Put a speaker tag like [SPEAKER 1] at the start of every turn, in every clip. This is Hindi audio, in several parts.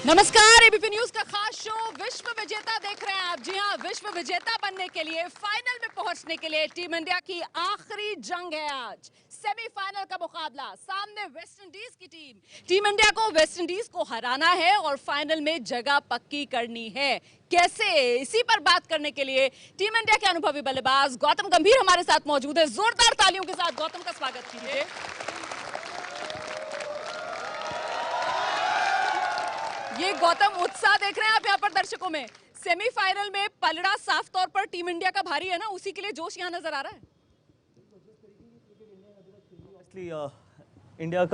[SPEAKER 1] नमस्कार, एबीपी न्यूज का खास शो विश्व विजेता देख रहे हैं आप। जी हाँ, विश्व विजेता बनने के लिए, फाइनल में पहुंचने के लिए टीम इंडिया की आखिरी जंग है आज। सेमीफाइनल का मुकाबला, सामने वेस्ट इंडीज की टीम इंडिया को वेस्ट इंडीज को हराना है और फाइनल में जगह पक्की करनी है। कैसे, इसी पर बात करने के लिए टीम इंडिया के अनुभवी बल्लेबाज गौतम गंभीर हमारे साथ मौजूद है। जोरदार तालियों के साथ गौतम का स्वागत कीजिए। ये गौतम, उत्साह देख रहे हैं आप यहाँ पर दर्शकों में। सेमीफाइनल में पलड़ा साफ तौर पर टीम इंडिया का भारी है ना, उसी के लिए जोश यहाँ नजर आ रहा है।
[SPEAKER 2] इंडिया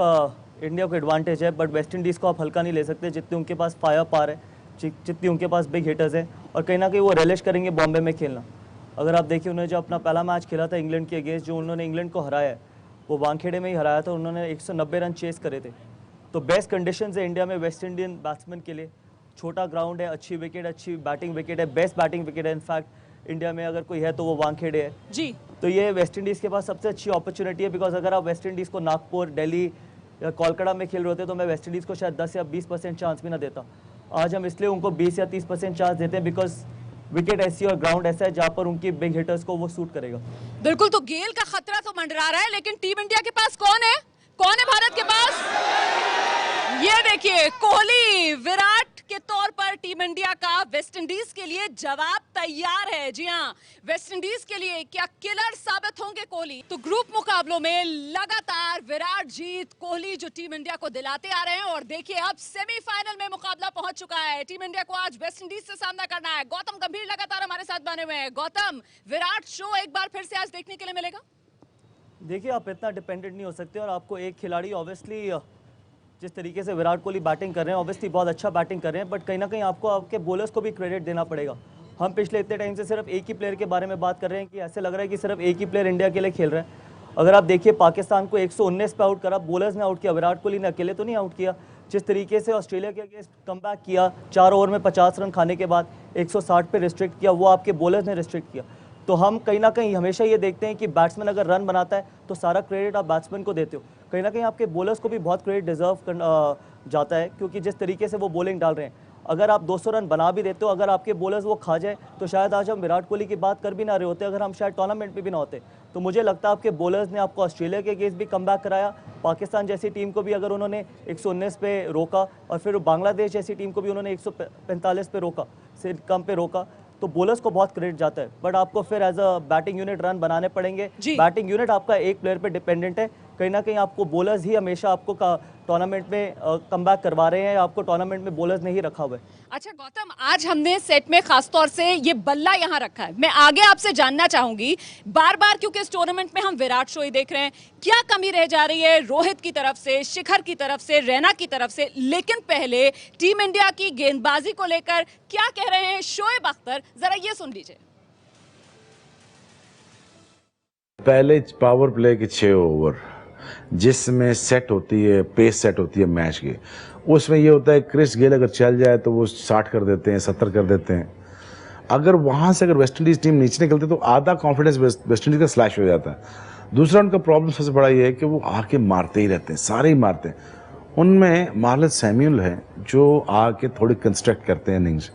[SPEAKER 2] को एडवांटेज है, बट वेस्ट इंडीज़ को आप हल्का नहीं ले सकते। जितने उनके पास फायर पावर है, जितनी उनके पास बिग हिटर्स हैं, और कहीं ना कहीं वो रिलिश करेंगे बॉम्बे में खेलना। अगर आप देखिए, उन्होंने जो अपना पहला मैच खेला था इंग्लैंड के अगेंस्ट, जो उन्होंने इंग्लैंड को हराया है, वो वानखेड़े में ही हराया था। उन्होंने 190 रन चेस करे थे। तो बेस्ट कंडीशंस है इंडिया में वेस्ट इंडियन बैट्समैन के लिए। छोटा ग्राउंड है, अच्छी विकेट, अच्छी बैटिंग विकेट है, बेस्ट बैटिंग विकेट है। इनफैक्ट इंडिया में अगर कोई है तो वो वानखेड़े है
[SPEAKER 1] जी। तो
[SPEAKER 2] ये वेस्ट इंडीज़ के पास सबसे अच्छी अपॉर्चुनिटी है। बिकॉज अगर आप वेस्ट इंडीज़ को नागपुर, दिल्ली या कोलकाता में खेल रहे होते तो मैं वेस्ट इंडीज़ को शायद 10 या 20% चांस भी ना देता। आज हम इसलिए उनको 20 या 30% चांस देते हैं, बिकॉज विकेट ऐसी और ग्राउंड ऐसा है जहाँ पर उनकी बिग हिटर्स को वो सूट करेगा।
[SPEAKER 1] बिल्कुल, तो गेल का खतरा तो मंडरा रहा है, लेकिन टीम इंडिया के पास कौन है भारत के पास? ये देखिए, कोहली, विराट के तौर पर टीम इंडिया का वेस्ट इंडीज के लिए जवाब तैयार है। जी हाँ, वेस्ट इंडीज के लिए क्या किलर साबित होंगे कोहली? तो ग्रुप मुकाबलों में लगातार विराट, जीत, कोहली जो टीम इंडिया को दिलाते आ रहे हैं। और देखिए, अब सेमीफाइनल में मुकाबला पहुंच चुका है। टीम इंडिया को आज वेस्ट इंडीज से सामना करना है। गौतम गंभीर लगातार हमारे साथ बने हुए हैं। गौतम, विराट शो एक बार फिर से आज देखने के लिए मिलेगा?
[SPEAKER 2] देखिए, आप इतना डिपेंडेंट नहीं हो सकते, और आपको एक खिलाड़ी, ऑब्वियसली जिस तरीके से विराट कोहली बैटिंग कर रहे हैं, ऑब्वियसली बहुत अच्छा बैटिंग कर रहे हैं, बट कहीं ना कहीं आपको आपके बॉलर्स को भी क्रेडिट देना पड़ेगा। हम पिछले इतने टाइम से सिर्फ एक ही प्लेयर के बारे में बात कर रहे हैं कि ऐसे लग रहा है कि सिर्फ एक ही प्लेयर इंडिया के लिए खेल रहे हैं। अगर आप देखिए, पाकिस्तान को 119 पे आउट करा, बॉलर्स ने आउट किया, विराट कोहली ने अकेले तो नहीं आउट किया। जिस तरीके से ऑस्ट्रेलिया के अगेंस्ट कमबैक किया, 4 ओवर में 50 रन खाने के बाद 160 पे रिस्ट्रिक्ट किया, वो आपके बॉलर्स ने रिस्ट्रिक्ट किया। तो हम कहीं ना कहीं हमेशा ये देखते हैं कि बैट्समैन अगर रन बनाता है तो सारा क्रेडिट आप बैट्समैन को देते हो। कहीं ना कहीं आपके बॉलर्स को भी बहुत क्रेडिट डिजर्व जाता है, क्योंकि जिस तरीके से वो बॉलिंग डाल रहे हैं, अगर आप 200 रन बना भी देते हो, अगर आपके बॉलर्स वो खा जाए, तो शायद आज हम विराट कोहली की बात कर भी ना रहे होते, अगर हम शायद टूर्नामेंट में भी ना होते। तो मुझे लगता है आपके बॉलर्स ने आपको ऑस्ट्रेलिया के अगेंस्ट भी कमबैक कराया, पाकिस्तान जैसी टीम को भी अगर उन्होंने 119 पे रोका, और फिर बांग्लादेश जैसी टीम को भी उन्होंने 145 पे रोका, से कम पे रोका, तो बॉलर्स को बहुत क्रेडिट जाता है। बट आपको फिर as a batting unit run बनाने पड़ेंगे। बैटिंग यूनिट आपका एक प्लेयर पे डिपेंडेंट है। कहीं ना कहीं आपको बॉलर्स ही हमेशा आपको टूर्नामेंट में कमबैक करवा रहे हैं, आपको टूर्नामेंट में बॉलर्स नहीं रखा हुआ है।
[SPEAKER 1] अच्छा गौतम, आज हमने सेट में खासतौर से ये बल्ला यहाँ रखा है। मैं आगे आपसे जानना चाहूंगी, बार बार क्योंकि इस टूर्नामेंट में हम विराट शो ही देख रहे हैं, क्या कमी रह जा रही है रोहित की तरफ से, शिखर की तरफ से, रैना की तरफ से? लेकिन पहले टीम इंडिया की गेंदबाजी को लेकर क्या कह रहे हैं शोएब अख्तर, जरा ये सुन लीजिए।
[SPEAKER 3] पहले पावर प्ले के 6 ओवर जिसमें सेट होती है, पेस सेट होती है मैच की, उसमें ये होता है क्रिस गेल अगर चल जाए तो वो 60 कर देते हैं, 70 कर देते हैं। अगर वहाँ से अगर वेस्ट इंडीज़ टीम नीचे निकलती तो आधा कॉन्फिडेंस वेस्ट इंडीज़ का स्लैश हो जाता है। दूसरा उनका प्रॉब्लम सबसे बड़ा ये है कि वो आके मारते ही रहते हैं, सारे ही मारते हैं। उनमें मार्लस सैमुअल है जो आके थोड़ी कंस्ट्रक्ट करते हैं इनिंग्स।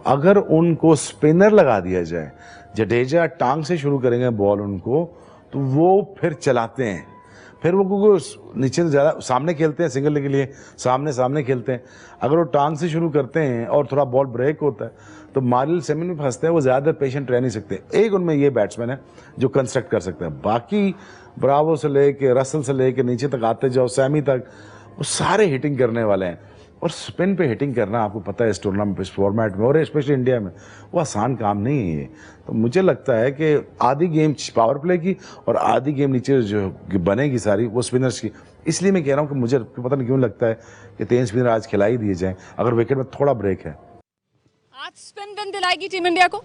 [SPEAKER 3] अगर उनको स्पिनर लगा दिया जाए, जडेजा टांग से शुरू करेंगे बॉल उनको, तो वो फिर चलाते हैं। फिर वो क्योंकि नीचे से ज़्यादा सामने खेलते हैं, सिंगल के लिए सामने खेलते हैं। अगर वो टांग से शुरू करते हैं और थोड़ा बॉल ब्रेक होता है तो मार्लस सैमुअल में फंसते हैं, वो ज़्यादा पेशेंट रह नहीं सकते। एक उनमें ये बैट्समैन है जो कंस्ट्रक्ट कर सकता है। बाकी ब्रावो से लेके रसल से लेके नीचे तक आते जाओ, सैमी तक, वो सारे हिटिंग करने वाले हैं। और स्पिन पे हिटिंग करना आपको पता है इस टूर्नामेंट, इस फॉर्मेट में, और स्पेशली इंडिया में, वो आसान काम नहीं है ये। तो मुझे लगता है कि आधी गेम पावर प्ले की और आधी गेम नीचे जो बनेगी सारी वो स्पिनर्स की। इसलिए मैं कह रहा हूँ कि मुझे पता नहीं क्यों लगता है कि 3 स्पिनर आज खिला ही दिए जाएं अगर विकेट में थोड़ा ब्रेक है।
[SPEAKER 1] आज स्पिन विन दिलाएगी टीम इंडिया को,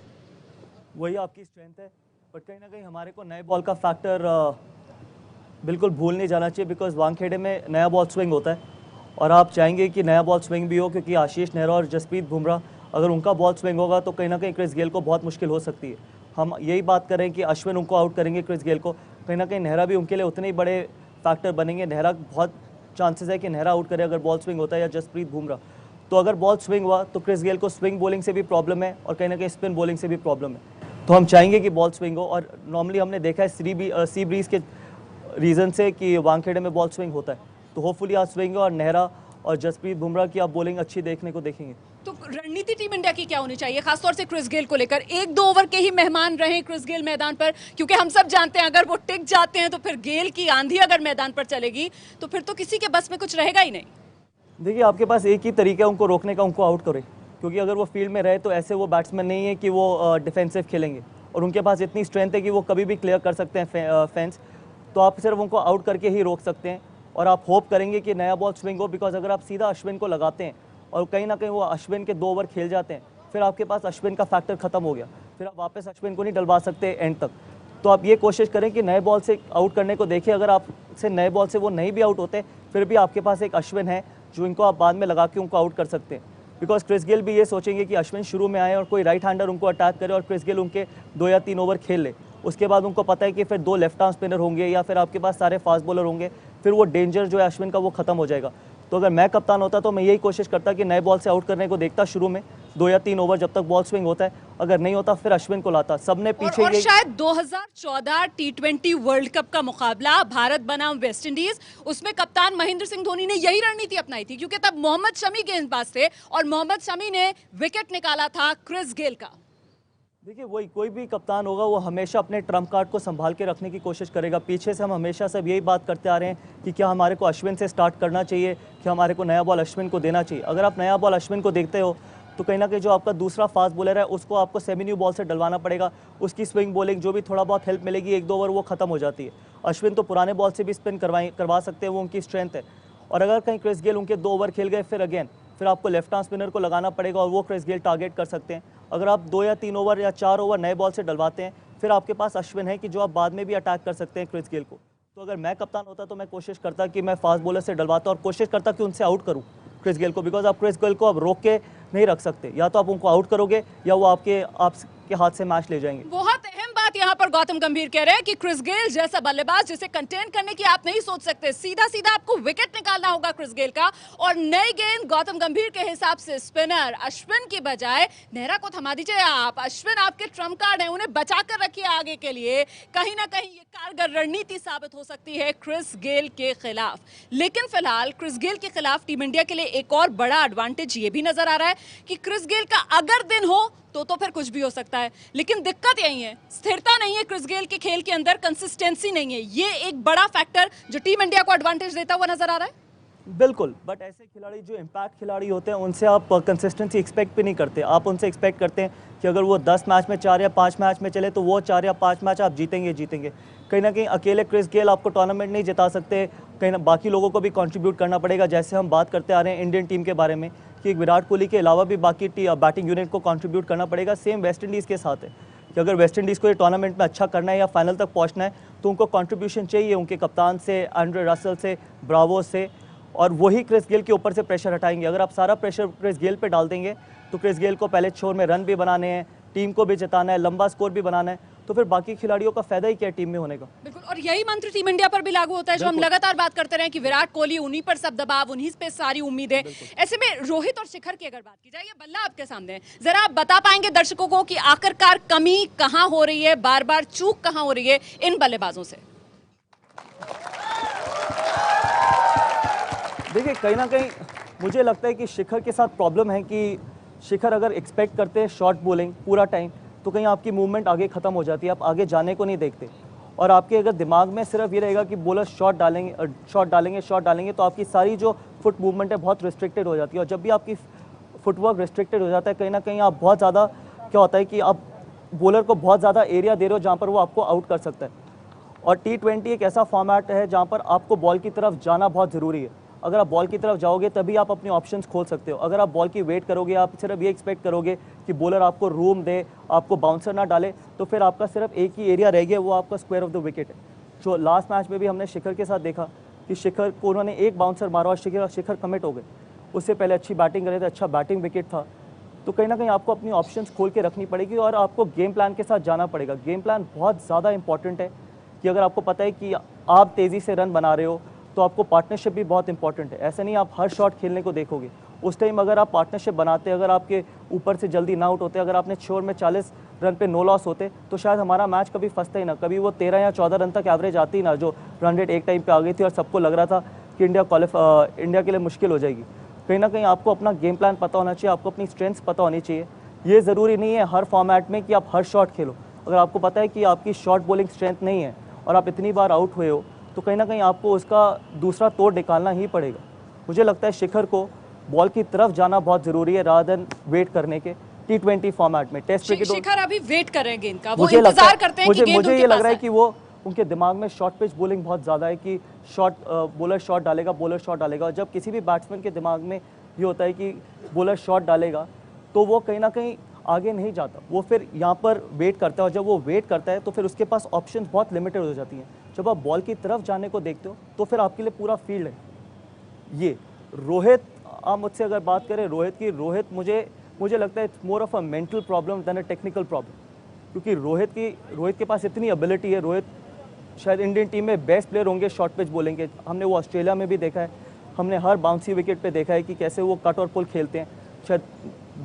[SPEAKER 2] वही आपकी स्ट्रेंथ है। बट कहीं ना कहीं हमारे को नए बॉल का फैक्टर बिल्कुल भूल नहीं जाना चाहिए, बिकॉज वानखेड़े में नया बॉल स्विंग होता है, और आप चाहेंगे कि नया बॉल स्विंग भी हो, क्योंकि आशीष नेहरा और जसप्रीत बुमराह अगर उनका बॉल स्विंग होगा तो कहीं ना कहीं क्रिस गेल को बहुत मुश्किल हो सकती है। हम यही बात करें कि अश्विन उनको आउट करेंगे, क्रिस गेल को, कहीं ना कहीं नेहरा भी उनके लिए उतने ही बड़े फैक्टर बनेंगे। नेहरा बहुत चांसेस है कि नेहरा आउट करे अगर बॉल स्विंग होता है, या जसप्रीत बुमराह। तो अगर बॉल स्विंग हुआ तो क्रिस गेल को स्विंग बॉलिंग से भी प्रॉब्लम है और कहीं ना कहीं स्पिन बॉलिंग से भी प्रॉब्लम है। तो हम चाहेंगे कि बॉल स्विंग हो, और नॉर्मली हमने देखा है सी ब्रीज के रीज़न से कि वानखेड़े में बॉल स्विंग होता है। तो होपफुली आज स्विंग और नेहरा और जसप्रीत बुमराह की आप बॉलिंग अच्छी देखने को देखेंगे।
[SPEAKER 1] तो रणनीति टीम इंडिया की क्या होनी चाहिए, खासतौर से क्रिस गेल को लेकर? 1-2 ओवर के ही मेहमान रहे क्रिस गेल मैदान पर, क्योंकि हम सब जानते हैं अगर वो टिक जाते हैं तो फिर गेल की आंधी अगर मैदान पर चलेगी तो फिर तो किसी के बस में कुछ रहेगा ही नहीं।
[SPEAKER 2] देखिए, आपके पास एक ही तरीका है उनको रोकने का, उनको आउट करे, क्योंकि अगर वो फील्ड में रहे तो ऐसे वो बैट्समैन नहीं है कि वो डिफेंसिव खेलेंगे, और उनके पास इतनी स्ट्रेंथ है कि वो कभी भी क्लियर कर सकते हैं फेंस। तो आप सिर्फ उनको आउट करके ही रोक सकते हैं, और आप होप करेंगे कि नया बॉल स्विंग हो, बिकॉज अगर आप सीधा अश्विन को लगाते हैं और कहीं ना कहीं वो अश्विन के 2 ओवर खेल जाते हैं, फिर आपके पास अश्विन का फैक्टर खत्म हो गया, फिर आप वापस अश्विन को नहीं डलवा सकते एंड तक। तो आप ये कोशिश करें कि नए बॉल से आउट करने को देखिए। अगर आपसे नए बॉल से वो नहीं भी आउट होते, फिर भी आपके पास एक अश्विन है जो इनको आप बाद में लगा के उनको आउट कर सकते हैं। बिकॉज क्रिस गेल भी ये सोचेंगे कि अश्विन शुरू में आए और कोई राइट हैंडर उनको अटैक करे और क्रिस गेल उनके 2 या 3 ओवर खेल ले। उसके बाद उनको पता है कि फिर 2 लेफ्ट आर्म स्पिनर होंगे या फिर आपके पास सारे फास्ट बॉलर होंगे, फिर वो डेंजर जो है अश्विन का वो खत्म हो जाएगा। तो अगर मैं कप्तान होता तो मैं यही कोशिश करता कि नए बॉल से आउट करने को देखता शुरू में 2 या 3 ओवर जब तक बॉल स्विंग होता है। अगर नहीं होता फिर अश्विन को लाता। सबने पीछे
[SPEAKER 1] और शायद 2014 T20 वर्ल्ड कप का मुकाबला भारत बनाम वेस्ट इंडीज, उसमें कप्तान महेंद्र सिंह धोनी ने यही रणनीति अपनाई थी, क्योंकि तब मोहम्मद शमी गेंदबाज थे और मोहम्मद शमी ने विकेट निकाला था क्रिस गेल का।
[SPEAKER 2] देखिए, वही कोई भी कप्तान होगा वो हमेशा अपने ट्रम्प कार्ड को संभाल के रखने की कोशिश करेगा। पीछे से हम हमेशा सब यही बात करते आ रहे हैं कि क्या हमारे को अश्विन से स्टार्ट करना चाहिए, कि हमारे को नया बॉल अश्विन को देना चाहिए। अगर आप नया बॉल अश्विन को देखते हो तो कहीं ना कहीं जो आपका दूसरा फास्ट बॉलर है उसको आपको सेमी न्यू बॉल से डलवाना पड़ेगा। उसकी स्विंग बॉलिंग जो भी थोड़ा बहुत हेल्प मिलेगी 1-2 ओवर वो खत्म हो जाती है। अश्विन तो पुराने बॉल से भी स्पिन करवा सकते हैं, वो उनकी स्ट्रेंथ है। और अगर कहीं क्रिस गेल उनके 2 ओवर खेल गए फिर आपको लेफ्ट आर्म स्पिनर को लगाना पड़ेगा और वो क्रिस गेल टारगेट कर सकते हैं। अगर आप 2 या 3 ओवर या 4 ओवर नए बॉल से डलवाते हैं फिर आपके पास अश्विन है कि जो आप बाद में भी अटैक कर सकते हैं क्रिस गेल को। तो अगर मैं कप्तान होता तो मैं कोशिश करता कि मैं फास्ट बॉलर से डलवाता और कोशिश करता कि उनसे आउट करूं क्रिस गेल को, बिकॉज आप क्रिस गेल को अब रोक के नहीं रख सकते। या तो आप उनको आउट करोगे या वो आपके हाथ से मैच ले जाएंगे।
[SPEAKER 1] बहुत अहम बात यहाँ पर गौतम गंभीर कह रहे हैं कि क्रिस गेल जैसा बल्लेबाज जिसे कंटेन करने की आप नहीं सोच सकते, सीधा सीधा आपको विकेट निकालना होगा क्रिस गेल का। और नई गेंद गौतम गंभीर के हिसाब से स्पिनर अश्विन की बजाय नेहरा को थमा दीजिए आप। अश्विन आपके ट्रम्प कार्ड है, उन्हें बचा कर रखिए आगे के लिए। कहीं ना कहीं ये कारगर रणनीति साबित हो सकती है क्रिस गेल के खिलाफ। लेकिन फिलहाल क्रिस गेल के खिलाफ टीम इंडिया के लिए एक और बड़ा एडवांटेज ये भी नजर आ रहा है कि क्रिस गेल का अगर दिन हो तो फिर कुछ भी हो सकता है। लेकिन दिक्कत यही है, स्थिरता नहीं है क्रिस गेल के खेल के अंदर, कंसिस्टेंसी नहीं है। ये एक बड़ा फैक्टर जो टीम इंडिया को एडवांटेज देता हुआ नजर आ रहा है।
[SPEAKER 2] बिल्कुल, बट ऐसे खिलाड़ी जो इम्पैक्ट खिलाड़ी होते हैं उनसे आप कंसिस्टेंसी एक्सपेक्ट भी नहीं करते। आप उनसे एक्सपेक्ट करते हैं कि अगर वो 10 मैच में 4 या 5 मैच में चले तो वो 4 या 5 मैच आप जीतेंगे। कहीं ना कहीं अकेले क्रिस गेल आपको टूर्नामेंट नहीं जिता सकते, कहीं ना बाकी लोगों को भी कंट्रीब्यूट करना पड़ेगा। जैसे हम बात करते आ रहे हैं इंडियन टीम के बारे में कि विराट कोहली के अलावा भी बाकी बैटिंग यूनिट को कंट्रीब्यूट करना पड़ेगा। सेम वेस्ट इंडीज़ के साथ है कि अगर वेस्ट इंडीज़ को ये टूर्नामेंट में अच्छा करना है या फाइनल तक पहुंचना है तो उनको कंट्रीब्यूशन चाहिए उनके कप्तान से, एंड्रे रसल से, ब्रावो से, और वही क्रिस गेल के ऊपर से प्रेशर हटाएंगे। अगर आप सारा प्रेशर क्रिस गेल पे डाल देंगे तो क्रिस गेल को पहले छोर में रन भी बनाने हैं, टीम को भी जिताना है, लंबा स्कोर भी बनाना है, तो फिर बाकी खिलाड़ियों का फायदा ही क्या है टीम में होने का।
[SPEAKER 1] बिल्कुल, और यही मंत्र टीम इंडिया पर भी लागू होता है जो हम लगातार बात करते रहे कि विराट कोहली, उन्हीं पर सब दबाव, उन्हीं पे सारी उम्मीदें। ऐसे में रोहित और शिखर की अगर बात की जाए, ये बल्ला आपके सामने है, जरा आप बता पाएंगे दर्शकों को कि आखिरकार कमी कहां हो रही है, बार बार चूक कहां हो रही है इन बल्लेबाजों से?
[SPEAKER 2] देखिए, कहीं ना कहीं मुझे लगता है कि शिखर के साथ प्रॉब्लम है कि शिखर अगर एक्सपेक्ट करते हैं शॉर्ट बॉलिंग पूरा टाइम तो कहीं आपकी मूवमेंट आगे ख़त्म हो जाती है, आप आगे जाने को नहीं देखते। और आपके अगर दिमाग में सिर्फ ये रहेगा कि बॉलर शॉट डालेंगे तो आपकी सारी जो फुट मूवमेंट है बहुत रिस्ट्रिक्टेड हो जाती है। और जब भी आपकी फुटवर्क रिस्ट्रिक्टेड हो जाता है कहीं ना कहीं आप बहुत ज़्यादा, क्या होता है कि आप बॉलर को बहुत ज़्यादा एरिया दे रहे हो जहाँ पर वो आपको आउट कर सकता है। और T20 एक ऐसा फॉर्मेट है जहाँ पर आपको बॉल की तरफ जाना बहुत ज़रूरी है। अगर आप बॉल की तरफ जाओगे तभी आप अपने ऑप्शंस खोल सकते हो। अगर आप बॉल की वेट करोगे, आप सिर्फ ये एक्सपेक्ट करोगे कि बॉलर आपको रूम दे, आपको बाउंसर ना डाले, तो फिर आपका सिर्फ एक ही एरिया रह गया, वो आपका स्क्वायर ऑफ द विकेट है। जो लास्ट मैच में भी हमने शिखर के साथ देखा कि शिखर को उन्होंने एक बाउंसर मारा और शिखर कमिट हो गए। उससे पहले अच्छी बैटिंग करे थे, अच्छा बैटिंग विकेट था। तो कहीं ना कहीं आपको अपनी ऑप्शंस खोल के रखनी पड़ेगी और आपको गेम प्लान के साथ जाना पड़ेगा। गेम प्लान बहुत ज़्यादा इंपॉर्टेंट है कि अगर आपको पता है कि आप तेज़ी से रन बना रहे हो तो आपको पार्टनरशिप भी बहुत इंपॉर्टेंट है। ऐसा नहीं आप हर शॉट खेलने को देखोगे उस टाइम अगर आप पार्टनरशिप बनाते, अगर आपके ऊपर से जल्दी ना आउट होते, अगर आपने 6 ओवर में 40 रन पे नो लॉस होते, तो शायद हमारा मैच कभी फंसता ही ना, कभी वो 13 या 14 रन तक एवरेज आती ना, जो रन रेट एक टाइम पे आ गई थी और सबको लग रहा था कि इंडिया के लिए मुश्किल हो जाएगी। कहीं ना कहीं आपको अपना गेम प्लान पता होना चाहिए, आपको अपनी स्ट्रेंथ्स पता होनी चाहिए। ये ज़रूरी नहीं है हर फॉर्मेट में कि आप हर शॉट खेलो। अगर आपको पता है कि आपकी शॉट बॉलिंग स्ट्रेंथ नहीं है और आप इतनी बार आउट हुए हो, तो कहीं ना कहीं आपको उसका दूसरा तोड़ निकालना ही पड़ेगा। मुझे लगता है शिखर को बॉल की तरफ जाना बहुत ज़रूरी है रादर देन वेट करने के। T20 फॉर्मेट में टेस्ट क्रिकेट
[SPEAKER 1] शिखर अभी वेट कर रहे हैं गेंद का, वो इंतजार करते हैं कि गेंद
[SPEAKER 2] मुझे
[SPEAKER 1] उनके
[SPEAKER 2] ये लग
[SPEAKER 1] पास
[SPEAKER 2] रहा है
[SPEAKER 1] आए।
[SPEAKER 2] कि वो उनके दिमाग में शॉर्ट पिच बॉलिंग बहुत ज़्यादा है कि बॉलर शॉट डालेगा, बॉलर शॉट डालेगा। और जब किसी भी बैट्समैन के दिमाग में ये होता है कि बॉलर शॉट डालेगा, तो वो कहीं ना कहीं आगे नहीं जाता, वो फिर यहाँ पर वेट करता है। और जब वो वेट करता है तो फिर उसके पास ऑप्शंस बहुत लिमिटेड हो जाती हैं। जब आप बॉल की तरफ जाने को देखते हो तो फिर आपके लिए पूरा फील्ड है। ये रोहित, आप मुझसे अगर बात करें रोहित मुझे लगता है it's more of a mental problem than a technical problem, क्योंकि रोहित के पास इतनी एबिलिटी है। रोहित शायद इंडियन टीम में बेस्ट प्लेयर होंगे शॉर्ट पिच बॉलिंग के। हमने वो ऑस्ट्रेलिया में भी देखा है, हमने हर बाउंसी विकेट पे देखा है कि कैसे वो कट और पुल खेलते हैं। शायद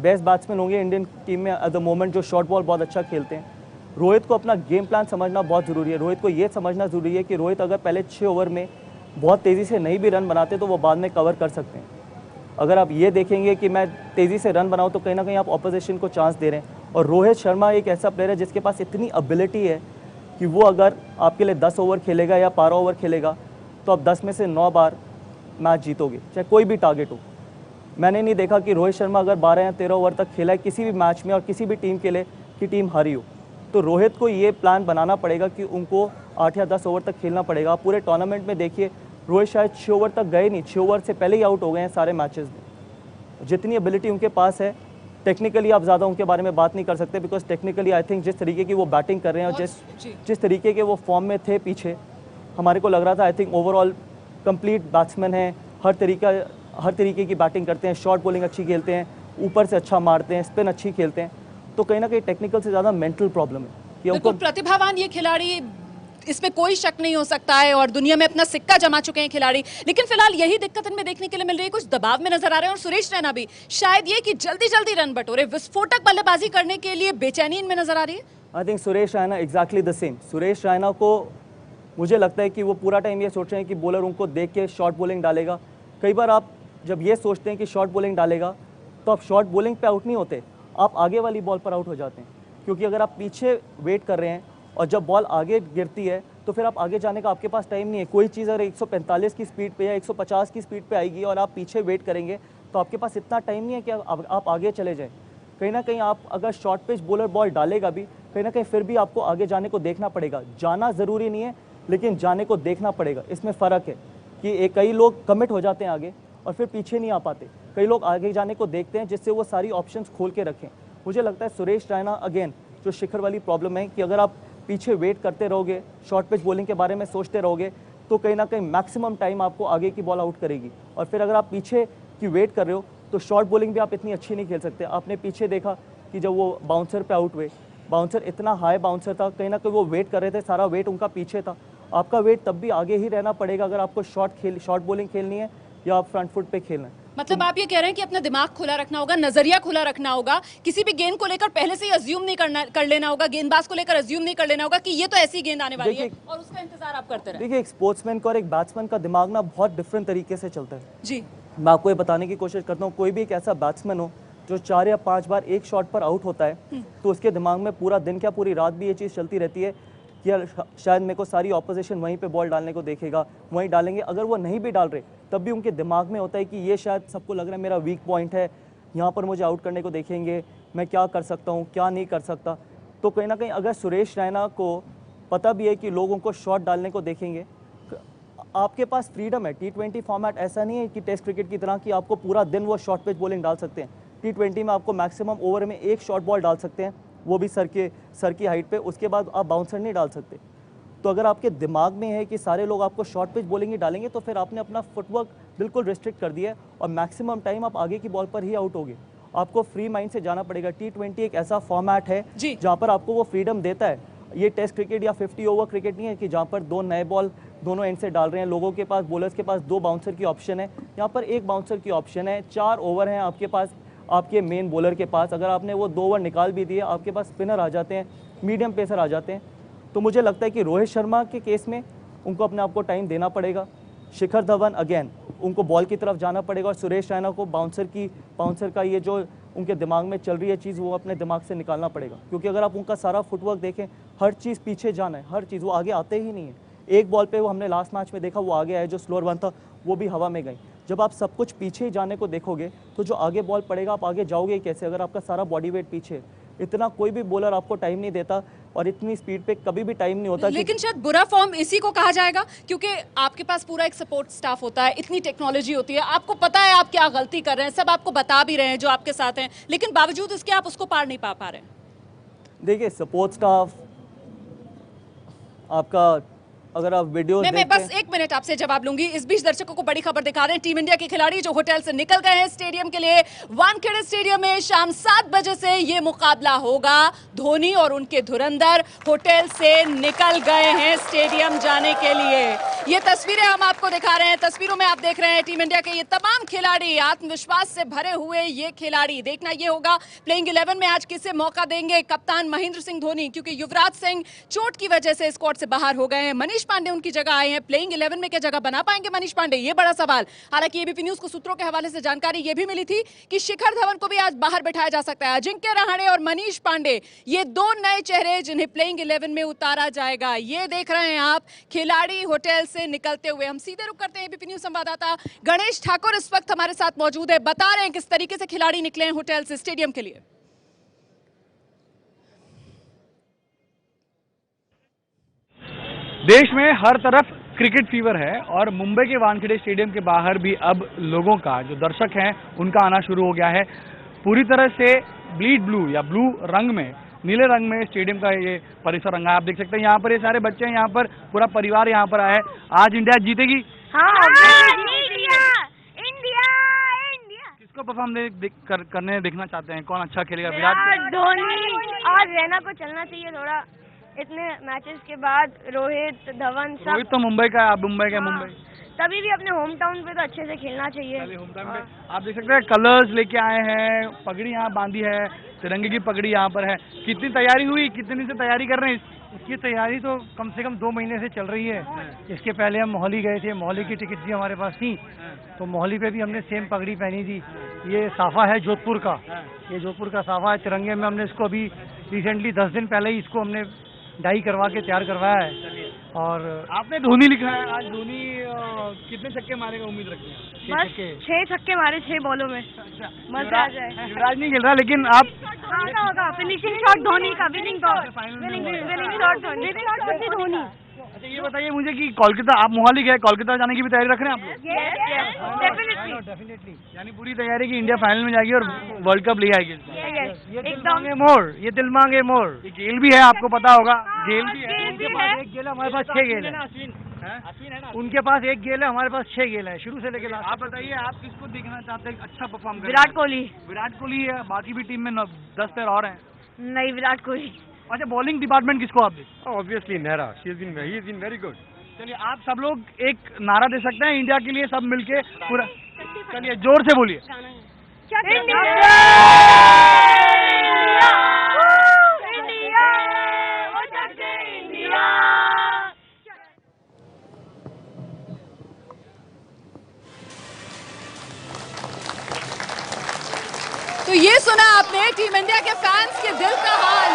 [SPEAKER 2] बेस्ट बैट्समैन होंगे इंडियन टीम में एट द मोमेंट, जो शॉर्ट बॉल बहुत अच्छा खेलते हैं। रोहित को अपना गेम प्लान समझना बहुत ज़रूरी है। रोहित को ये समझना ज़रूरी है कि रोहित अगर पहले 6 ओवर में बहुत तेज़ी से नहीं भी रन बनाते तो वो बाद में कवर कर सकते हैं। अगर आप ये देखेंगे कि मैं तेज़ी से रन बनाऊँ, तो कहीं ना कहीं आप ऑपोजिशन को चांस दे रहे हैं। और रोहित शर्मा एक ऐसा प्लेयर है जिसके पास इतनी एबिलिटी है कि वो अगर आपके लिए 10 ओवर खेलेगा या 12 ओवर खेलेगा, तो आप 10 में से 9 बार मैच जीतोगे, चाहे कोई भी टारगेट हो। मैंने नहीं देखा कि रोहित शर्मा अगर 12 या 13 ओवर तक खेला है किसी भी मैच में और किसी भी टीम के लिए कि टीम हारी हो। तो रोहित को ये प्लान बनाना पड़ेगा कि उनको 8 या 10 ओवर तक खेलना पड़ेगा। आप पूरे टूर्नामेंट में देखिए, रोहित शायद 6 ओवर तक गए नहीं, 6 ओवर से पहले ही आउट हो गए हैं सारे मैचेस में। जितनी एबिलिटी उनके पास है, टेक्निकली आप ज़्यादा उनके बारे में बात नहीं कर सकते, बिकॉज टेक्निकली आई थिंक जिस तरीके की वो बैटिंग कर रहे हैं और जिस तरीके के वो फॉर्म में थे पीछे, हमारे को लग रहा था I think overall complete batsman है। हर तरीके की बैटिंग करते हैं, शॉर्ट बॉलिंग अच्छी खेलते हैं, ऊपर से अच्छा मारते हैं, स्पिन अच्छी खेलते हैं। तो कहीं ना कहीं टेक्निकल से ज़्यादा मेंटल प्रॉब्लम है कि
[SPEAKER 1] बिल्कुल प्रतिभावान ये खिलाड़ी, इसमें कोई शक नहीं हो सकता है, और दुनिया में अपना सिक्का जमा चुके हैं खिलाड़ी। लेकिन फिलहाल यही दिक्कत इनमें देखने के लिए मिल रही है, कुछ दबाव में नजर आ रहे हैं। और सुरेश रैना भी शायद ये कि जल्दी जल्दी रन बटोरे, विस्फोटक बल्लेबाजी करने के लिए बेचैनी इनमें नजर आ रही है।
[SPEAKER 2] I think Suresh Raina exactly the same. Suresh Raina को मुझे लगता है कि वो पूरा टाइम ये सोच रहे हैं कि बॉलर उनको देख के शॉर्ट बॉलिंग डालेगा। कई बार आप जब ये सोचते हैं कि शॉर्ट बॉलिंग डालेगा, तो आप शॉर्ट बॉलिंग पे आउट नहीं होते, आप आगे वाली बॉल पर आउट हो जाते हैं। क्योंकि अगर आप पीछे वेट कर रहे हैं और जब बॉल आगे गिरती है, तो फिर आप आगे जाने का आपके पास टाइम नहीं है। कोई चीज़ अगर 145 की स्पीड पे या 150 की स्पीड पे आएगी और आप पीछे वेट करेंगे, तो आपके पास इतना टाइम नहीं है कि आप आगे चले जाएं। कहीं ना कहीं आप अगर शॉर्ट पिच बॉलर बॉल डालेगा भी, कहीं ना कहीं फिर भी आपको आगे जाने को देखना पड़ेगा। जाना ज़रूरी नहीं है, लेकिन जाने को देखना पड़ेगा। इसमें फ़र्क है कि कई लोग कमिट हो जाते हैं आगे और फिर पीछे नहीं आ पाते। कई लोग आगे जाने को देखते हैं जिससे वो सारी ऑप्शंस खोल के रखें। मुझे लगता है सुरेश रैना अगेन जो शिखर वाली प्रॉब्लम है कि अगर आप पीछे वेट करते रहोगे, शॉर्ट पिच बॉलिंग के बारे में सोचते रहोगे, तो कहीं ना कहीं मैक्सिमम टाइम आपको आगे की बॉल आउट करेगी। और फिर अगर आप पीछे की वेट कर रहे हो, तो शॉर्ट बॉलिंग भी आप इतनी अच्छी नहीं खेल सकते। आपने पीछे देखा कि जब वो बाउंसर पे आउट हुए, बाउंसर इतना हाई बाउंसर था, कहीं ना कहीं वो वेट कर रहे थे, सारा वेट उनका पीछे था। आपका वेट तब भी आगे ही रहना पड़ेगा अगर आपको शॉर्ट बॉलिंग खेलनी है या आप फ्रंट फुट पे खेलना है।
[SPEAKER 1] मतलब आप ये कह रहे हैं कि अपना दिमाग खुला रखना होगा, नजरिया खुला रखना होगा, किसी भी गेंद को लेकर पहले से ही अज्यूम नहीं कर लेना होगा, गेंदबाज को लेकर अज्यूम नहीं कर लेना होगा कि ये तो ऐसी गेंद आने वाली है और उसका इंतजार आप करते रहे।
[SPEAKER 2] देखिए, एक स्पोर्ट्समैन का और एक बैट्समैन का दिमाग ना बहुत डिफरेंट तरीके से चलता है
[SPEAKER 1] जी।
[SPEAKER 2] मैं आपको ये बताने की कोशिश करता हूँ, कोई भी एक ऐसा बैट्समैन हो जो 4 या 5 बार एक शॉट पर आउट होता है, तो उसके दिमाग में पूरा दिन क्या पूरी रात भी ये चीज़ चलती रहती है कि यार शायद मेरे को सारी ऑपोजिशन वहीं पे बॉल डालने को देखेगा, वहीं डालेंगे। अगर वो नहीं भी डाल रहे, तब भी उनके दिमाग में होता है कि ये शायद सबको लग रहा है मेरा वीक पॉइंट है, यहाँ पर मुझे आउट करने को देखेंगे, मैं क्या कर सकता हूँ, क्या नहीं कर सकता। तो कहीं ना कहीं अगर सुरेश रैना को पता भी है कि लोग उनको शॉट डालने को देखेंगे, आपके पास फ्रीडम है। T20 फॉर्मेट ऐसा नहीं है कि टेस्ट क्रिकेट की तरह कि आपको पूरा दिन वो शॉर्ट पिच बॉलिंग डाल सकते हैं। T20 में आपको मैक्सिमम ओवर में एक शॉर्ट बॉल डाल सकते हैं, वो भी सर की हाइट पे, उसके बाद आप बाउंसर नहीं डाल सकते। तो अगर आपके दिमाग में है कि सारे लोग आपको शॉर्ट पिच बॉलिंग ही डालेंगे, तो फिर आपने अपना फुटवर्क बिल्कुल रिस्ट्रिक्ट कर दिया है और मैक्सिमम टाइम आप आगे की बॉल पर ही आउट होगे। आपको फ्री माइंड से जाना पड़ेगा। T20 एक ऐसा फॉर्मेट है जहाँ पर आपको वो फ्रीडम देता है। ये टेस्ट क्रिकेट या 50 ओवर क्रिकेट नहीं है कि जहाँ पर 2 नए बॉल दोनों एंड से डाल रहे हैं। लोगों के पास, बॉलर्स के पास 2 बाउंसर की ऑप्शन है, यहाँ पर 1 बाउंसर की ऑप्शन है। 4 ओवर हैं आपके पास, आपके मेन बॉलर के पास। अगर आपने वो 2 ओवर निकाल भी दिए, आपके पास स्पिनर आ जाते हैं, मीडियम पेसर आ जाते हैं। तो मुझे लगता है कि रोहित शर्मा के केस में उनको अपने आप को टाइम देना पड़ेगा। शिखर धवन अगेन उनको बॉल की तरफ जाना पड़ेगा, और सुरेश रैना को बाउंसर का ये जो उनके दिमाग में चल रही है चीज़, वो अपने दिमाग से निकालना पड़ेगा। क्योंकि अगर आप उनका सारा फुटवर्क देखें, हर चीज़ पीछे जाना है, हर चीज़, वो आगे आते ही नहीं है। एक बॉल पे वो हमने लास्ट मैच में देखा, वो आगे आए, जो स्लोअर वन था वो भी हवा में गई। जब आप सब कुछ पीछे ही जाने को देखोगे तो जो आगे बॉल पड़ेगा, आप आगे जाओगे कैसे अगर आपका सारा बॉडी वेट पीछे है? इतना कोई भी बॉलर आपको टाइम नहीं देता, और इतनी स्पीड पे कभी भी टाइम नहीं होता।
[SPEAKER 1] लेकिन शायद बुरा फॉर्म इसी को कहा जाएगा, क्योंकि आपके पास पूरा एक सपोर्ट स्टाफ होता है, इतनी टेक्नोलॉजी होती है, आपको पता है आप क्या गलती कर रहे हैं, सब आपको बता भी रहे हैं जो आपके साथ हैं, लेकिन बावजूद इसके आप उसको पार नहीं पा रहे हैं।
[SPEAKER 2] देखिए, सपोर्ट स्टाफ आपका, अगर आप वीडियो
[SPEAKER 1] मैं बस 1 मिनट आपसे जवाब लूंगी। इस बीच दर्शकों को बड़ी खबर दिखा रहे हैं। टीम इंडिया के खिलाड़ी जो होटल से निकल गए हैं स्टेडियम के लिए, वानखेड़े स्टेडियम में शाम 7 बजे से ये मुकाबला होगा। धोनी और उनके धुरंधर होटल से निकल गए हैं स्टेडियम जाने के लिए। ये तस्वीरें हम आपको दिखा रहे हैं। तस्वीरों में आप देख रहे हैं टीम इंडिया के ये तमाम खिलाड़ी, आत्मविश्वास से भरे हुए ये खिलाड़ी। देखना ये होगा प्लेइंग 11 में आज किसे मौका देंगे। कप्तान महेंद्र सिंह धोनी, क्योंकि युवराज सिंह चोट की वजह से स्क्वाड से बाहर हो गए हैं। मनीष पांडे उनकी जगह आए हैं। प्लेइंग 11 में क्या जगह बना पाएंगे मनीष पांडे, ये बड़ा सवाल। हालांकि एबीपी न्यूज को सूत्रों के हवाले से जानकारी ये भी मिली थी कि शिखर धवन को भी आज बाहर बैठाया जा सकता है। अजिंक्य रहाणे और मनीष पांडे, ये 2 नए चेहरे जिन्हें प्लेइंग 11 में उतारा जाएगा। ये देख रहे हैं आप खिलाड़ी होटल से निकलते हुए। हम सीधे रुक करते हैं। एबीपी न्यूज संवाददाता गणेश ठाकुर इस वक्त हमारे साथ मौजूद है, बता रहे हैं किस तरीके से खिलाड़ी निकले हैं होटल से स्टेडियम के लिए।
[SPEAKER 4] देश में हर तरफ क्रिकेट फीवर है, और मुंबई के वानखेड़े स्टेडियम के बाहर भी अब लोगों का, जो दर्शक हैं, उनका आना शुरू हो गया है। पूरी तरह से ब्लीड ब्लू या ब्लू रंग में, नीले रंग में स्टेडियम का ये परिसर रंगा है। आप देख सकते हैं यहाँ पर ये सारे बच्चे हैं, यहाँ पर पूरा परिवार यहाँ पर आया है। आज इंडिया जीतेगी। किसको परफॉर्म करने देखना चाहते हैं, कौन अच्छा खेलेगा? विराट
[SPEAKER 5] धोनी और रैना को चलना चाहिए थोड़ा, इतने मैचेस के बाद। रोहित, धवन, सब।
[SPEAKER 4] रोहित तो मुंबई का है, आप मुंबई का। मुंबई
[SPEAKER 5] तभी भी अपने होम टाउन पे तो अच्छे से खेलना चाहिए।
[SPEAKER 4] होम टाउन पे आप देख सकते हैं कलर्स लेके आए हैं, पगड़ी यहाँ बांधी है, तिरंगे की पगड़ी यहाँ पर है। कितनी तैयारी हुई, कितने दिन से तैयारी कर रहे हैं?
[SPEAKER 6] इसकी तैयारी तो कम से कम 2 महीने से चल रही है। इसके पहले हम मोहाली गए थे, मोहाली की टिकट भी हमारे पास थी, तो मोहाली पे भी हमने सेम पगड़ी पहनी थी। ये साफा है जोधपुर का, ये जोधपुर का साफा है। तिरंगे में हमने इसको अभी रिसेंटली 10 दिन पहले ही इसको हमने डाई करवा के तैयार करवाया है। और
[SPEAKER 4] आपने धोनी लिखा है, आज धोनी कितने छक्के मारेगा उम्मीद रखते हैं?
[SPEAKER 5] बस 6 छक्के मारे 6 बॉलों में, मजा आ जाए।
[SPEAKER 4] युवराज नहीं खेल रहा, लेकिन आप
[SPEAKER 5] होगा फिनिशिंग शॉट धोनी का, विनिंग शॉट धोनी।
[SPEAKER 4] अच्छा ये बताइए मुझे कि कोलकाता, आप मोहाली गए, कोलकाता जाने की भी तैयारी रख रहे हैं आप लोग?
[SPEAKER 5] डेफिनेटली।
[SPEAKER 4] यानी पूरी तैयारी की इंडिया फाइनल में जाएगी और वर्ल्ड कप ले आएगी।
[SPEAKER 6] ये दिल मांगे मोर, ये दिल मांगे मोर।
[SPEAKER 4] ये गेल भी है, आपको पता होगा, गेल भी है।
[SPEAKER 6] उनके पास 1 गेल है, हमारे पास 6 गेल है। उनके पास 1 गेल है, हमारे पास 6 गेल है, शुरू से लेकर।
[SPEAKER 4] आप बताइए आप किसको देखना चाहते हैं अच्छा परफॉर्म?
[SPEAKER 5] विराट कोहली।
[SPEAKER 4] विराट कोहली है, बाकी भी टीम में 10 पैर और हैं।
[SPEAKER 5] नहीं, विराट कोहली।
[SPEAKER 4] अच्छा बॉलिंग डिपार्टमेंट किसको आप देखते?
[SPEAKER 6] Obviously Nehra, he is been very good.
[SPEAKER 4] चलिए आप सब लोग एक नारा दे सकते हैं इंडिया के लिए, सब मिलके पूरा। चलिए जोर से बोलिए।
[SPEAKER 1] तो ये सुना आपने टीम इंडिया के फैंस के दिल का हाल।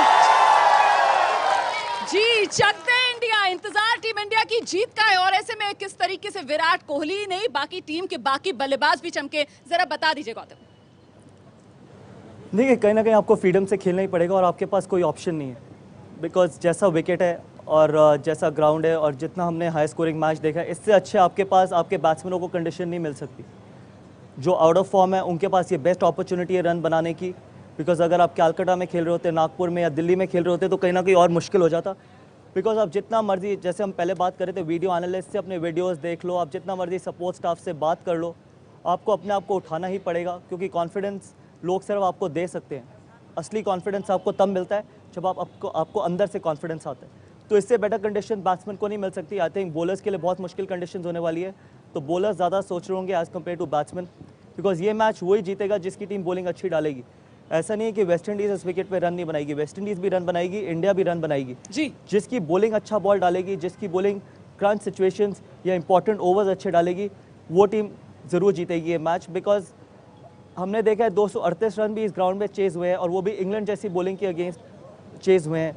[SPEAKER 1] जी चकते इंडिया, इंतजार टीम इंडिया की जीत का है। और ऐसे में किस तरीके से विराट कोहली नहीं, बाकी टीम के बाकी बल्लेबाज भी चमके, जरा बता दीजिए गौतम।
[SPEAKER 2] देखिए, कहीं ना कहीं आपको फ्रीडम से खेलना ही पड़ेगा, और आपके पास कोई ऑप्शन नहीं है। बिकॉज जैसा विकेट है और जैसा ग्राउंड है और जितना हमने हाई स्कोरिंग मैच देखा है, इससे अच्छे आपके पास आपके बैट्समैनों को कंडीशन नहीं मिल सकती। जो आउट ऑफ फॉर्म है उनके पास ये बेस्ट अपॉर्चुनिटी है रन बनाने की। बिकॉज अगर आप कैलकाटा में खेल रहे होते, नागपुर में या दिल्ली में खेल रहे होते, तो कहीं ना कहीं और मुश्किल हो जाता। बिकॉज आप जितना मर्जी, जैसे हम पहले बात कर रहे थे, वीडियो एनालिस्ट से अपने वीडियोस देख लो, आप जितना मर्जी सपोर्ट स्टाफ से बात कर लो, आपको अपने आप को उठाना ही पड़ेगा। क्योंकि कॉन्फिडेंस लोग सिर्फ आपको दे सकते हैं। असली कॉन्फिडेंस आपको तब मिलता है जब आपको अंदर से कॉन्फिडेंस आता है। तो इससे बेटर कंडीशन बैट्समैन को नहीं मिल सकती। आई थिंक बॉलर्स के लिए बहुत मुश्किल कंडीशन होने वाली है, तो बॉलर्स ज़्यादा सोच रहे होंगे as compare to batsman, because ये मैच वही जीतेगा जिसकी टीम बॉलिंग अच्छी डालेगी। ऐसा नहीं है कि वेस्ट इंडीज़ इस विकेट पे रन नहीं बनाएगी, वेस्ट इंडीज़ भी रन बनाएगी, इंडिया भी रन बनाएगी।
[SPEAKER 1] जी,
[SPEAKER 2] जिसकी बॉलिंग अच्छा बॉल डालेगी, जिसकी बॉलिंग क्रंच सिचुएशंस या इंपॉर्टेंट ओवर्स अच्छे डालेगी, वो टीम ज़रूर जीतेगी ये मैच। बिकॉज हमने देखा है 238 रन भी इस ग्राउंड में चेज़ हुए हैं, और वो भी इंग्लैंड जैसी बॉलिंग के अगेंस्ट चेज़ हुए हैं,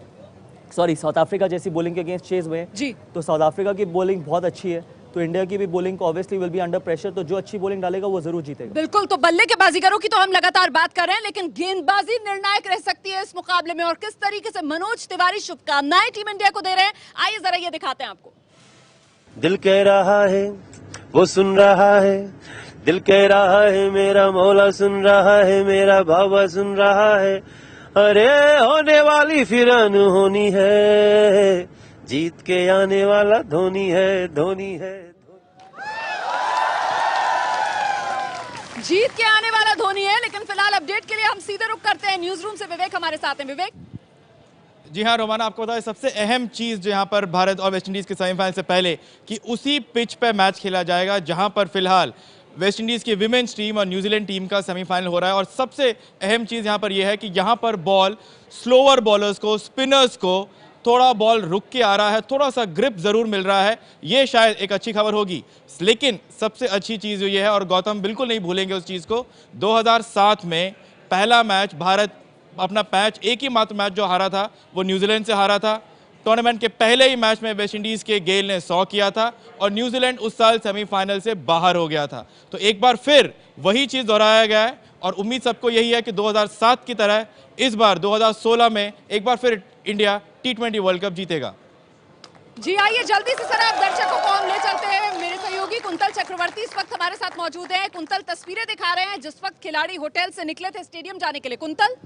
[SPEAKER 2] सॉरी साउथ अफ्रीका जैसी बॉलिंग के अगेंस्ट चेज़ हुए हैं।
[SPEAKER 1] जी।
[SPEAKER 2] तो साउथ अफ्रीका की बॉलिंग बहुत अच्छी है, तो इंडिया की भी बॉलिंग को obviously will be under pressure, तो जो अच्छी बॉलिंग डालेगा वो जरूर जीतेगा।
[SPEAKER 1] बिल्कुल। तो बल्ले के बाजीगरों की तो हम लगातार बात कर रहे हैं, लेकिन गेंदबाजी निर्णायक रह सकती है इस मुकाबले में, और किस तरीके से मनोज तिवारी शुभकामनाएं टीम इंडिया को दे रहे हैं, आइए जरा ये दिखाते हैं आपको।
[SPEAKER 7] दिल कह रहा है वो सुन रहा है, दिल कह रहा है मेरा मौला सुन रहा है, मेरा बाबा सुन रहा है, अरे होने वाली फिर अनहोनी है, जीत के आने वाला धोनी है, धोनी है।
[SPEAKER 1] जीत के आने वाला धोनी है। लेकिन फिलहाल अपडेट के लिए हम सीधे रुक करते हैं न्यूज रूम से। विवेक हमारे साथ हैं। विवेक।
[SPEAKER 8] जी हाँ रोमाना, आपको बताया सबसे अहम चीज़ जो यहाँ पर भारत और वेस्टइंडीज़ के सेमीफाइनल से पहले कि उसी पिच पर मैच खेला जाएगा जहाँ पर फिलहाल वेस्टइंडीज़ की विमेंस टीम और न्यूजीलैंड टीम का सेमीफाइनल हो रहा है। और सबसे अहम चीज़ यहाँ पर यह है कि यहाँ पर बॉल स्लोअर बॉलर्स को, स्पिनर्स को थोड़ा बॉल रुक के आ रहा है, थोड़ा सा ग्रिप ज़रूर मिल रहा है, ये शायद एक अच्छी खबर होगी। लेकिन सबसे अच्छी चीज़ ये है, और गौतम बिल्कुल नहीं भूलेंगे उस चीज़ को, 2007 में पहला मैच भारत अपना मैच, एक ही मात्र मैच जो हारा था वो न्यूजीलैंड से हारा था। टूर्नामेंट के पहले ही मैच में वेस्टइंडीज़ के गेल ने 100 किया था और न्यूजीलैंड उस साल सेमीफाइनल से बाहर हो गया था। तो एक बार फिर वही चीज़ दोहराया गया है, और उम्मीद सबको यही है कि 2007 की तरह इस बार 2016 में एक बार फिर इंडिया T20 वर्ल्ड कप जीतेगा।
[SPEAKER 1] जी आइए जल्दी से सर आप दर्शकों को हम ले चलते हैं। मेरे सहयोगी कुंतल चक्रवर्ती इस वक्त हमारे साथ मौजूद हैं। कुंतल तस्वीरें दिखा रहे हैं जिस वक्त खिलाड़ी होटल से निकले थे स्टेडियम जाने के लिए। कुंतल।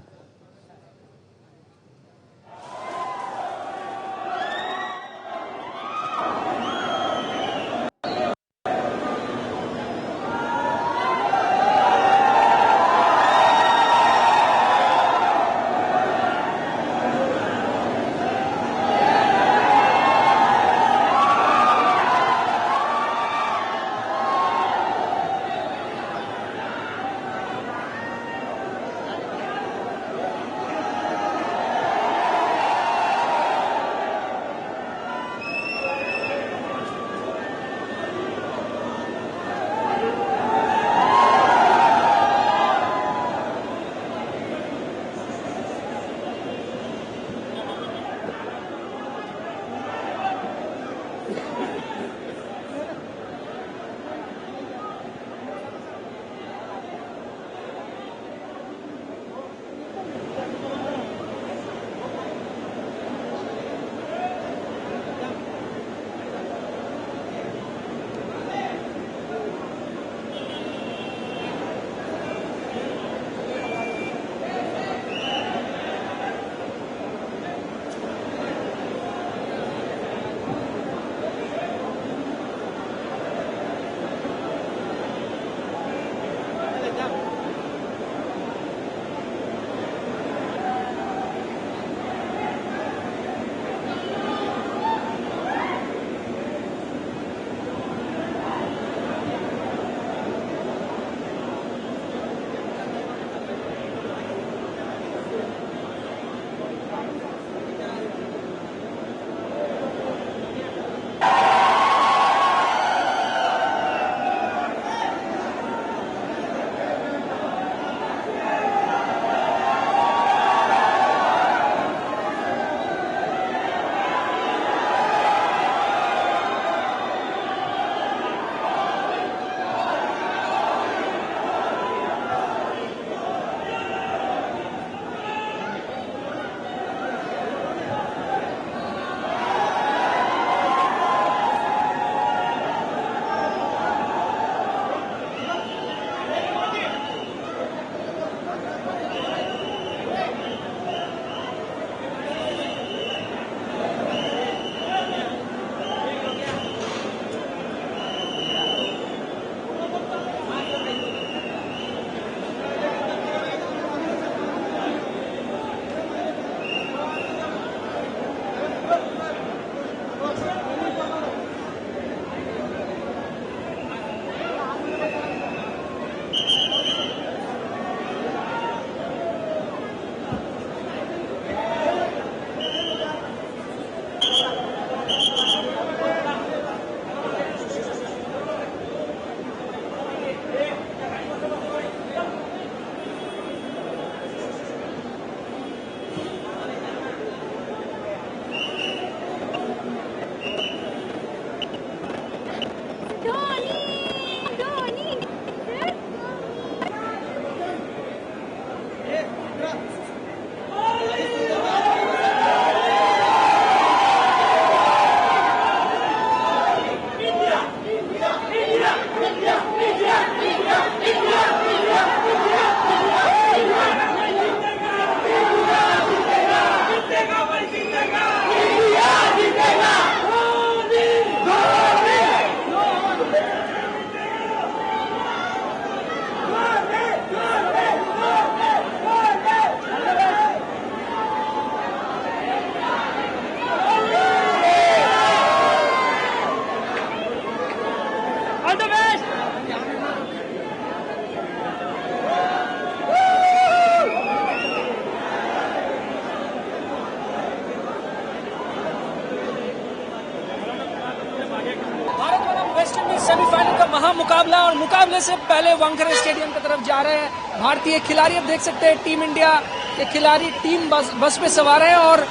[SPEAKER 9] वेस्ट इंडीज सेमीफाइनल का महामुकाबला और मुकाबले से पहले वानखेड़े स्टेडियम की तरफ जा रहे हैं भारतीय खिलाड़ी। अब देख सकते हैं टीम इंडिया के खिलाड़ी टीम बस पे सवार हैं और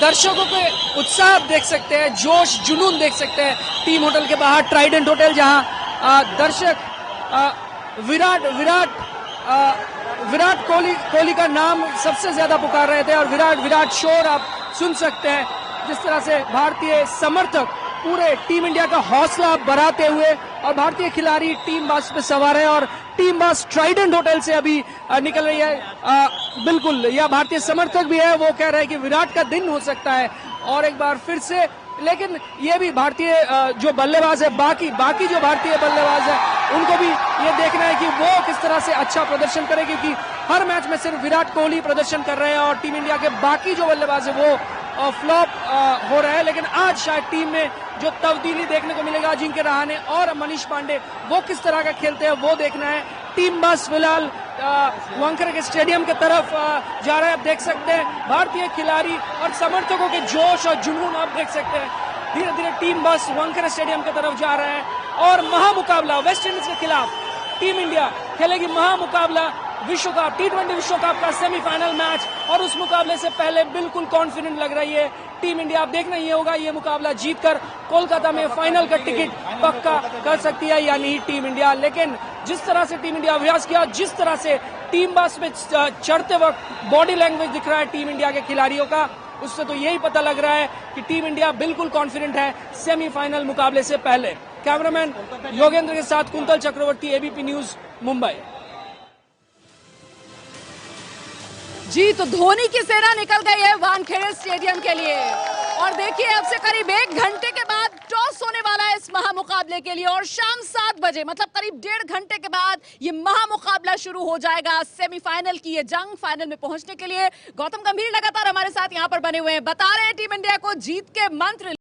[SPEAKER 9] दर्शकों के उत्साह आप देख सकते हैं, जोश जुनून देख सकते हैं टीम होटल के बाहर, ट्राइडेंट होटल, जहां दर्शक विराट कोहली का नाम सबसे ज्यादा पुकार रहे थे और विराट शोर आप सुन सकते हैं। जिस तरह से भारतीय समर्थक पूरे टीम इंडिया का हौसला बढ़ाते हुए और भारतीय खिलाड़ी टीम बस पे सवार है और टीम बस ट्राइडेंट होटल से अभी निकल रही है। बिल्कुल, यह भारतीय समर्थक भी है, वो कह रहे हैं कि विराट का दिन हो सकता है और एक बार फिर से। लेकिन ये भी भारतीय जो बल्लेबाज है, बाकी जो भारतीय बल्लेबाज है, उनको भी ये देखना है कि वो किस तरह से अच्छा प्रदर्शन करे, क्योंकि हर मैच में सिर्फ विराट कोहली प्रदर्शन कर रहे हैं और टीम इंडिया के बाकी जो बल्लेबाज है वो फ्लॉप हो रहा है। लेकिन आज शायद टीम में जो तब्दीली देखने को मिलेगा, अजिंक्य रहाणे और मनीष पांडे वो किस तरह का खेलते हैं वो देखना है। टीम बस फिलहाल वानखेड़े के स्टेडियम की तरफ जा रहा है। आप देख सकते हैं भारतीय खिलाड़ी और समर्थकों के जोश और जुनून आप देख सकते हैं। धीरे धीरे टीम बस वानखेड़े स्टेडियम की तरफ जा रहा है और महामुकाबला वेस्ट इंडीज के खिलाफ टीम इंडिया खेलेगी महामुकाबला विश्व कप T20 विश्व कप का सेमीफाइनल मैच और उस मुकाबले से पहले बिल्कुल कॉन्फिडेंट लग रही है टीम इंडिया। आप देखना ही होगा ये मुकाबला जीतकर कोलकाता में फाइनल का टिकट पक्का कर सकती है या नहीं टीम इंडिया। लेकिन जिस तरह से टीम इंडिया अभ्यास किया, जिस तरह से टीम बस में चढ़ते वक्त बॉडी लैंग्वेज दिख रहा है टीम इंडिया के खिलाड़ियों का, उससे तो यही पता लग रहा है कि टीम इंडिया बिल्कुल कॉन्फिडेंट है सेमीफाइनल मुकाबले से पहले। कैमरामैन योगेंद्र के साथ कुंतल चक्रवर्ती, एबीपी न्यूज, मुंबई।
[SPEAKER 1] जी, तो धोनी की सेना निकल गई है वानखेड़े स्टेडियम के लिए और देखिए अब से करीब 1 घंटे के बाद टॉस होने वाला है इस महामुकाबले के लिए और शाम 7 बजे मतलब करीब 1.5 घंटे के बाद ये महामुकाबला शुरू हो जाएगा। सेमीफाइनल की ये जंग, फाइनल में पहुंचने के लिए गौतम गंभीर लगातार हमारे साथ यहां पर बने हुए हैं, बता रहे हैं टीम इंडिया को जीत के मंत्र